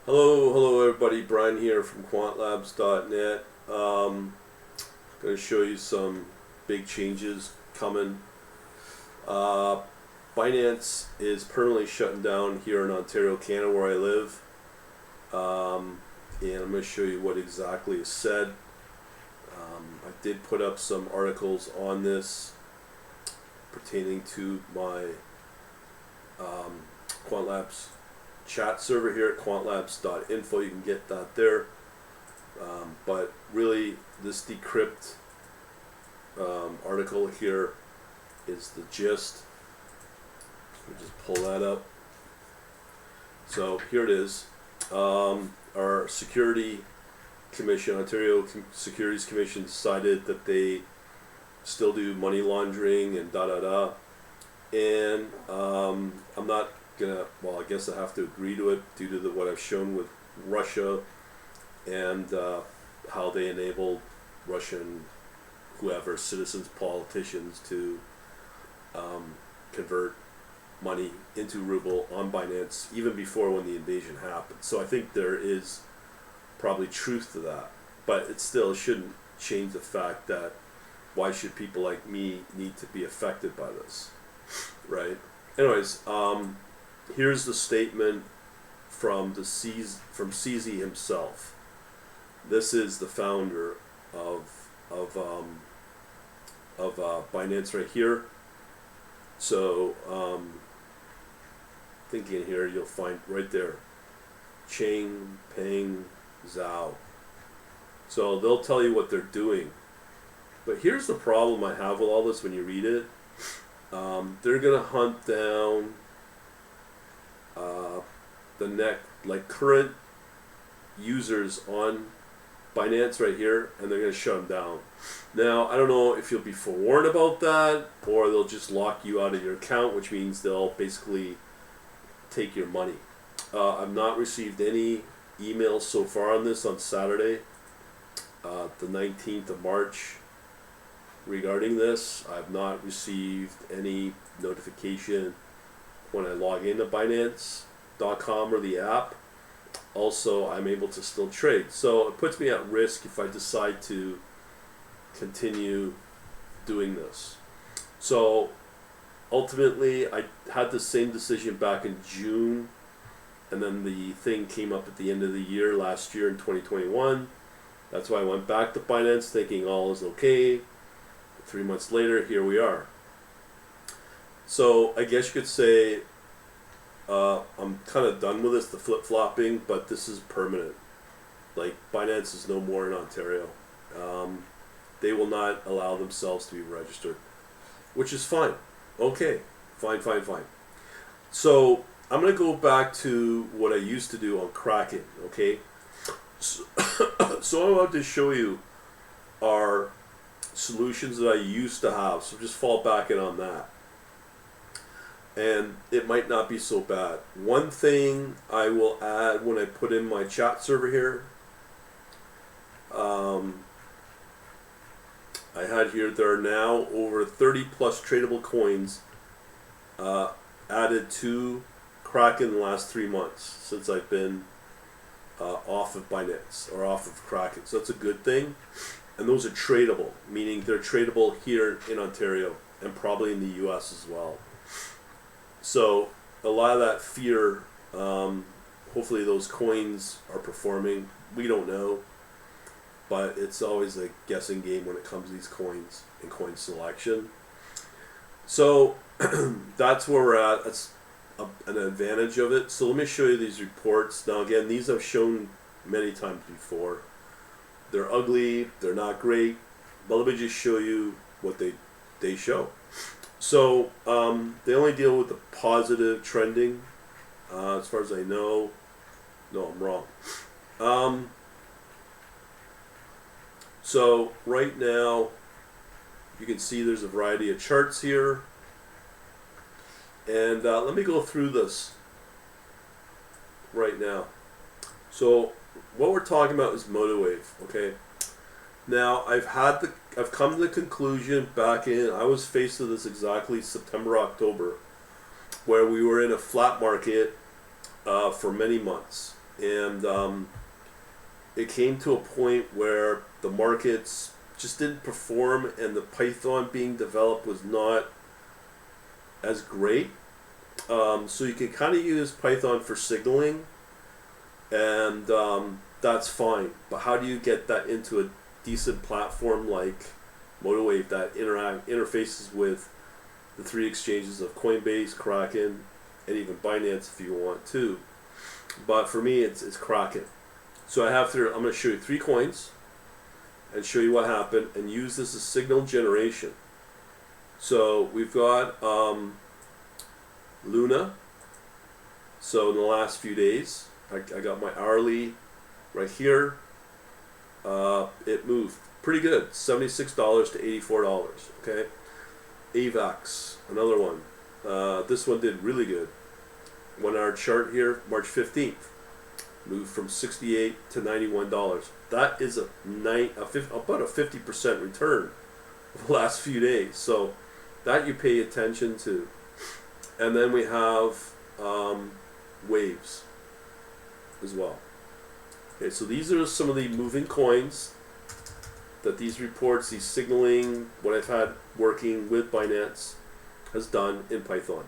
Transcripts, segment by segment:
Hello everybody. Brian here from quantlabs.net. Going to show you some big changes coming. Binance is permanently shutting down here in Ontario, Canada, where I live. And I'm going to show you what exactly is said. I did put up some articles on this pertaining to my QuantLabs chat server here at quantlabs.info. You can get that there. But really, this decrypt article here is the gist. Let me just pull that up. So here it is. Our Security Commission, Ontario Securities Commission, decided that they still do money laundering and and I'm not gonna, well, I guess I have to agree to it due to what I've shown with Russia and how they enabled Russian whoever, citizens, politicians, to convert money into ruble on Binance even before when the invasion happened. So I think there is probably truth to that, but it still shouldn't change the fact that why should people like me need to be affected by this, right? Anyways, here's the statement from CZ himself. This is the founder of Binance right here. So thinking here, you'll find right there, Chang Peng Zhao. So they'll tell you what they're doing. But here's the problem I have with all this when you read it. They're gonna hunt down current users on Binance right here, and they're gonna shut them down. Now, I don't know if you'll be forewarned about that, or they'll just lock you out of your account, which means they'll basically take your money. I've not received any emails so far on this on Saturday, the 19th of March, regarding this. I've not received any notification when I log into Binance.com or the app. Also, I'm able to still trade. So it puts me at risk if I decide to continue doing this. So ultimately, I had the same decision back in June, and then the thing came up at the end of the year, last year in 2021. That's why I went back to Binance thinking all is okay. 3 months later, here we are. So I guess you could say I'm kind of done with this, the flip-flopping, but this is permanent. Like, Binance is no more in Ontario. They will not allow themselves to be registered, which is fine. Okay, fine. So I'm going to go back to what I used to do on Kraken, okay? So I'm about to show you our solutions that I used to have, so just fall back in on that. And it might not be so bad. One thing I will add when I put in my chat server here, I had here, there are now over 30 plus tradable coins added to Kraken in the last 3 months since I've been off of Binance or off of Kraken. So that's a good thing. And those are tradable, meaning they're tradable here in Ontario and probably in the US as well. So a lot of that fear, hopefully those coins are performing. We don't know, but it's always a guessing game when it comes to these coins and coin selection. So that's where we're at. That's an advantage of it. So let me show you these reports. Now again, these I've shown many times before. They're ugly, they're not great, but let me just show you what they show. So they only deal with the positive trending, as far as I know. No, I'm wrong. So right now, you can see there's a variety of charts here. And let me go through this right now. So what we're talking about is MotoWave, okay? Now I've come to the conclusion back in, I was faced with this exactly September, October, where we were in a flat market for many months, and it came to a point where the markets just didn't perform, and the Python being developed was not as great. So you can kind of use Python for signaling, and that's fine. But how do you get that into a decent platform like Motorwave that interfaces with the three exchanges of Coinbase, Kraken, and even Binance if you want to? But for me, it's Kraken. So I'm going to show you 3 coins and show you what happened and use this as signal generation. So we've got Luna. So in the last few days, I got my hourly right here. It moved pretty good, $76 to $84. Okay, AVAX, another one. This one did really good. 1 hour chart here, March 15th, moved from $68 to $91. That is about a 50% return of the last few days. So that you pay attention to. And then we have waves as well. Okay, so these are some of the moving coins that these reports, these signaling, what I've had working with Binance has done in Python.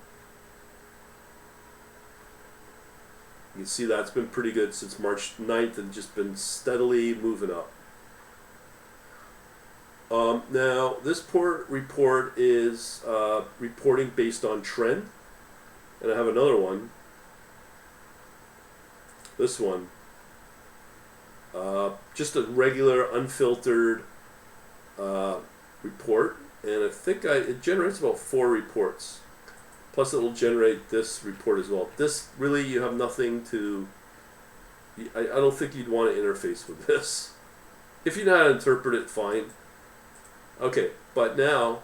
You can see that's been pretty good since March 9th and just been steadily moving up. Now, this report is reporting based on trend. And I have another one. This one. Just a regular, unfiltered report. And I think it generates about 4 reports. Plus it will generate this report as well. This really, you have nothing to... I don't think you'd want to interface with this. If you know how to interpret it, fine. Okay, but now...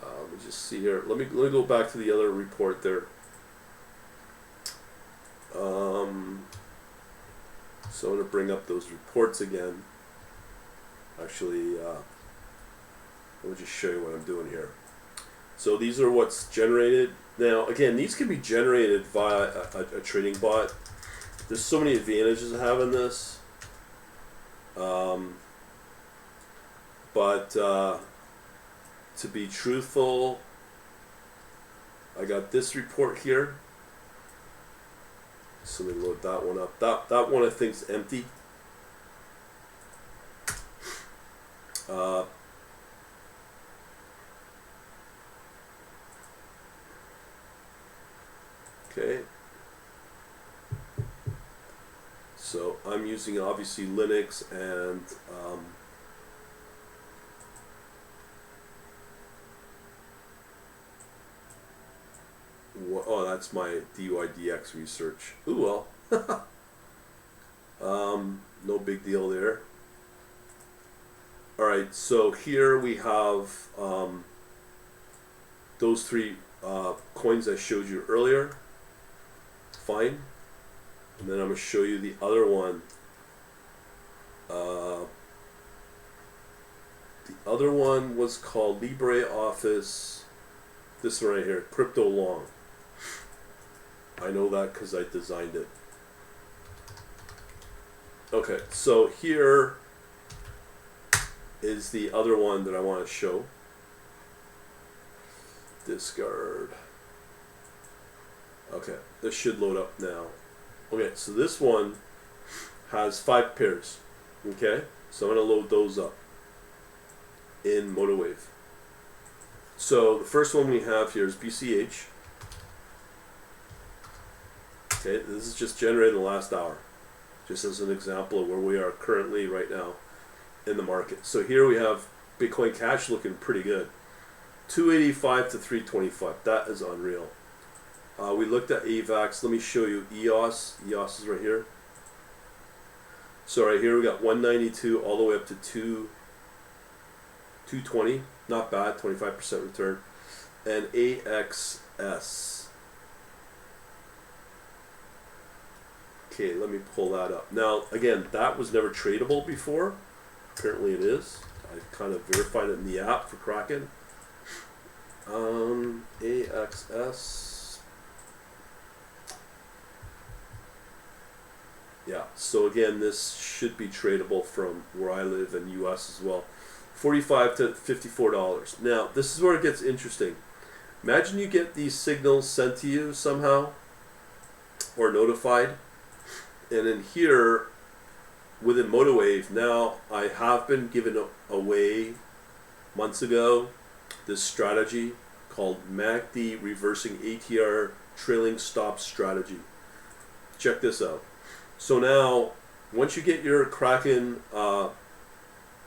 let me just see here. Let me go back to the other report there. So I'm going to bring up those reports again. Actually, let me just show you what I'm doing here. So these are what's generated. Now, again, these can be generated via a trading bot. There's so many advantages of having this. But to be truthful, I got this report here. So let me load that one up. That one I think is empty. Okay. So I'm using obviously Linux and oh, that's my DYDX research. Ooh, well. No big deal there. Alright, so here we have those 3 coins I showed you earlier. Fine. And then I'm going to show you the other one. The other one was called LibreOffice. This one right here, Crypto Long. I know that because I designed it. Okay, so here is the other one that I want to show. Discard. Okay, this should load up now. Okay, so this one has 5 pairs. Okay, so I'm going to load those up in Motorwave. So the first one we have here is BCH. Okay, this is just generated in the last hour, just as an example of where we are currently right now in the market. So here we have Bitcoin Cash looking pretty good. 285 to 325. That is unreal. We looked at AVAX. Let me show you EOS. EOS is right here. So right here we got 192 all the way up to 220. Not bad, 25% return. And AXS. Okay, let me pull that up. Now, again, that was never tradable before. Apparently it is. I kind of verified it in the app for Kraken. AXS. Yeah. So again, this should be tradable from where I live in the U.S. as well. $45 to $54. Now, this is where it gets interesting. Imagine you get these signals sent to you somehow or notified. And in here, within MotoWave, now I have been given away months ago this strategy called MACD Reversing ATR Trailing Stop Strategy. Check this out. So now, once you get your Kraken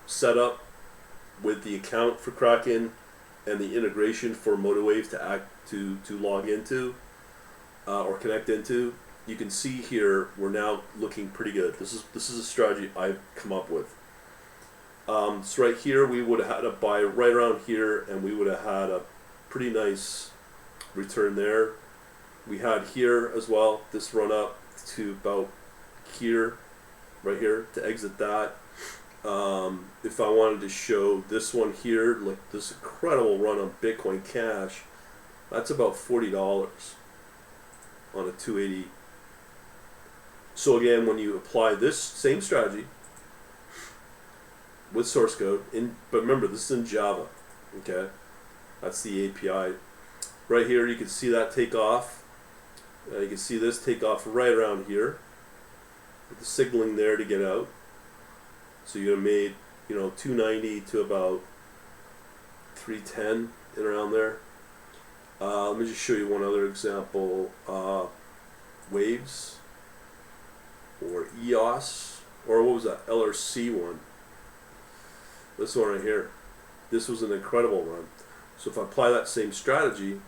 set up with the account for Kraken and the integration for MotoWave to log into or connect into, you can see here we're now looking pretty good. This is a strategy I've come up with. So right here we would have had a buy right around here, and we would have had a pretty nice return there. We had here as well this run up to about here, right here, to exit that. If I wanted to show this one here, like this incredible run on Bitcoin Cash, that's about $40 on a 280. So again, when you apply this same strategy with source code, but remember this is in Java, okay? That's the API. Right here you can see that take off. You can see this take off right around here with the signaling there to get out. So you made, 290 to about 310 and around there. Let me just show you one other example. Waves or EOS, or what was that, LRC one. This one right here. This was an incredible run. So if I apply that same strategy,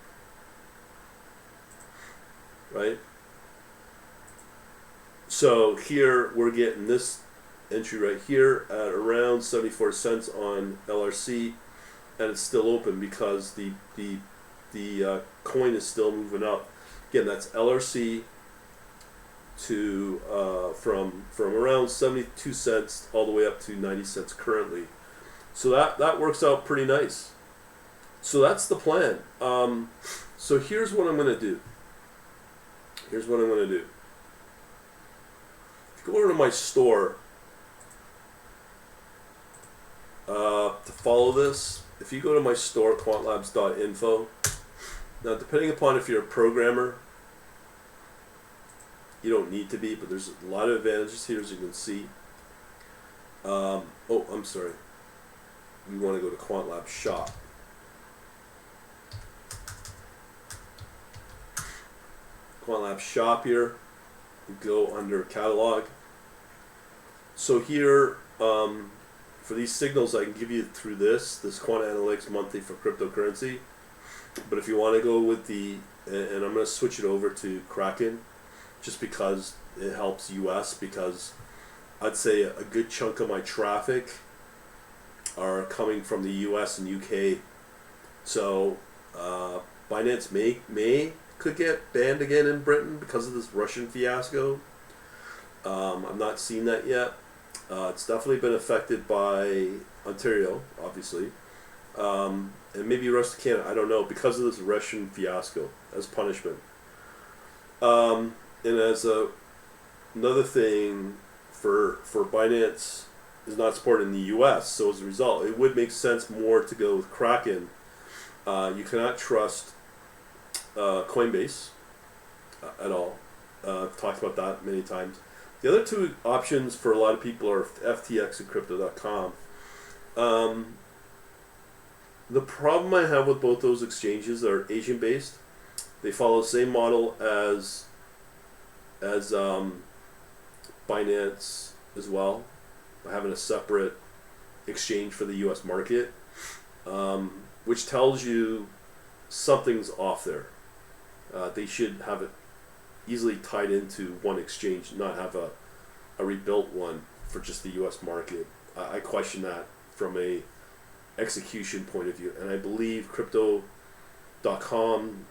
right? So here we're getting this entry right here at around 74 cents on LRC, and it's still open because the coin is still moving up. Again, that's LRC to from around 72 cents all the way up to 90 cents currently. So that works out pretty nice. So that's the plan. So here's what I'm going to do. If you go over to my store to follow this, if you go to my store, quantlabs.info, now depending upon if you're a programmer, you don't need to be, but there's a lot of advantages here, as you can see. I'm sorry. We want to go to QuantLab Shop. QuantLab Shop here. Go under Catalog. So here, for these signals, I can give you through this Quant Analytics monthly for cryptocurrency. But if you want to go with and I'm going to switch it over to Kraken, just because it helps US, because I'd say a good chunk of my traffic are coming from the US and UK. So Binance could get banned again in Britain because of this Russian fiasco. I'm not seeing that yet. It's definitely been affected by Ontario, obviously, and maybe the rest of Canada. I don't know, because of this Russian fiasco as punishment. And as another thing, for Binance is not supported in the U.S., so as a result, it would make sense more to go with Kraken. You cannot trust Coinbase at all. I've talked about that many times. The other two options for a lot of people are FTX and Crypto.com. The problem I have with both those exchanges are Asian-based. They follow the same model as Binance as well, by having a separate exchange for the U.S. market, which tells you something's off there. They should have it easily tied into one exchange, not have a rebuilt one for just the U.S. market. I question that from a execution point of view, and I believe Crypto.com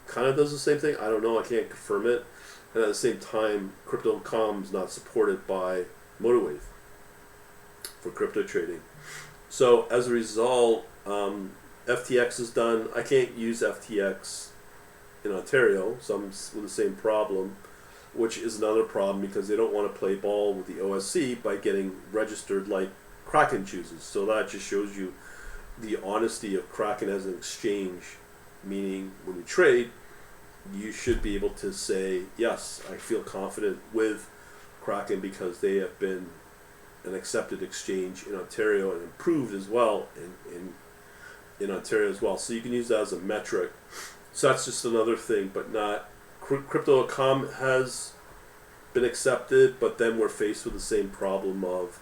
kind of does the same thing. I don't know, I can't confirm it. And at the same time, Crypto.com is not supported by MotoWave for crypto trading. So as a result, FTX is done. I can't use FTX in Ontario, so I'm with the same problem. which is another problem because they don't want to play ball with the OSC by getting registered like Kraken chooses. So that just shows you the honesty of Kraken as an exchange, meaning when you trade, you should be able to say, yes, I feel confident with Kraken because they have been an accepted exchange in Ontario and improved as well in Ontario as well. So you can use that as a metric. So that's just another thing, but not Crypto.com has been accepted, but then we're faced with the same problem of,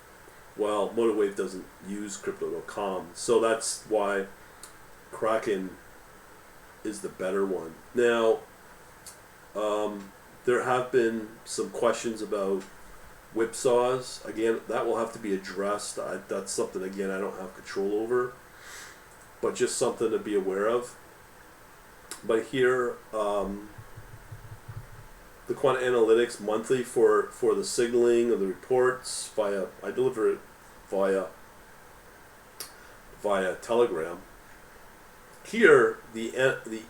well, Motorwave doesn't use Crypto.com, so that's why Kraken is the better one. Now, there have been some questions about whipsaws. Again, that will have to be addressed. That's something, again, I don't have control over, but just something to be aware of. But here, the Quant Analytics monthly for the signaling of the reports I deliver it via Telegram. Here, the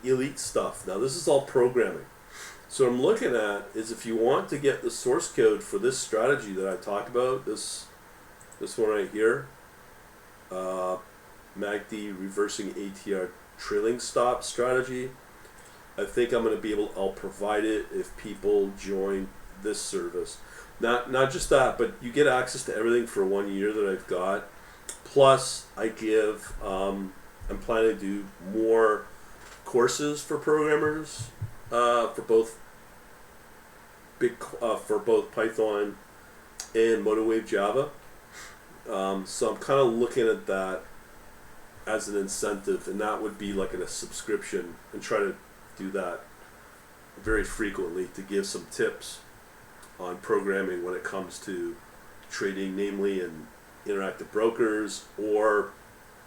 elite stuff. Now this is all programming. So what I'm looking at is if you want to get the source code for this strategy that I talked about, this one right here, MACD reversing ATR trailing stop strategy. I think I'm going to be I'll provide it if people join this service. Not just that, but you get access to everything for 1 year that I've got. Plus, I give, I'm planning to do more courses for programmers, for both Python and Motorwave Java. So I'm kind of looking at that as an incentive, and that would be like in a subscription, and try to do that very frequently to give some tips on programming when it comes to trading, namely in interactive brokers or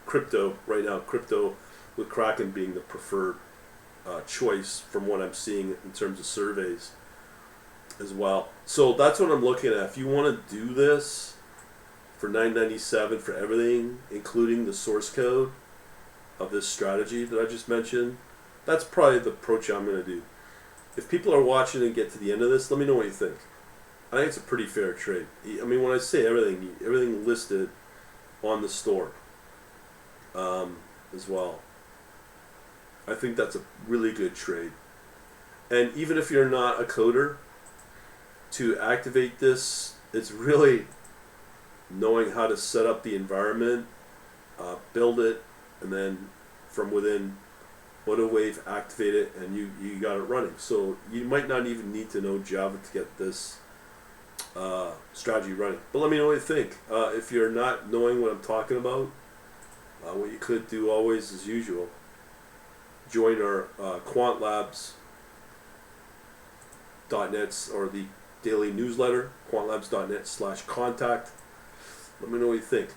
crypto. Right now, crypto with Kraken being the preferred choice from what I'm seeing in terms of surveys as well. So that's what I'm looking at. If you want to do this for $9.97 for everything, including the source code of this strategy that I just mentioned, that's probably the approach I'm going to do. If people are watching and get to the end of this, let me know what you think. I think it's a pretty fair trade. I mean, when I say everything listed on the store as well. I think that's a really good trade. And even if you're not a coder, to activate this, it's really knowing how to set up the environment, build it, and then from within Motorwave, activate it, and you got it running. So you might not even need to know Java to get this strategy running. But let me know what you think. If you're not knowing what I'm talking about, what you could do always, as usual, join our quantlabs.net or the daily newsletter, quantlabs.net/contact. Let me know what you think.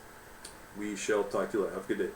We shall talk to you later. Have a good day.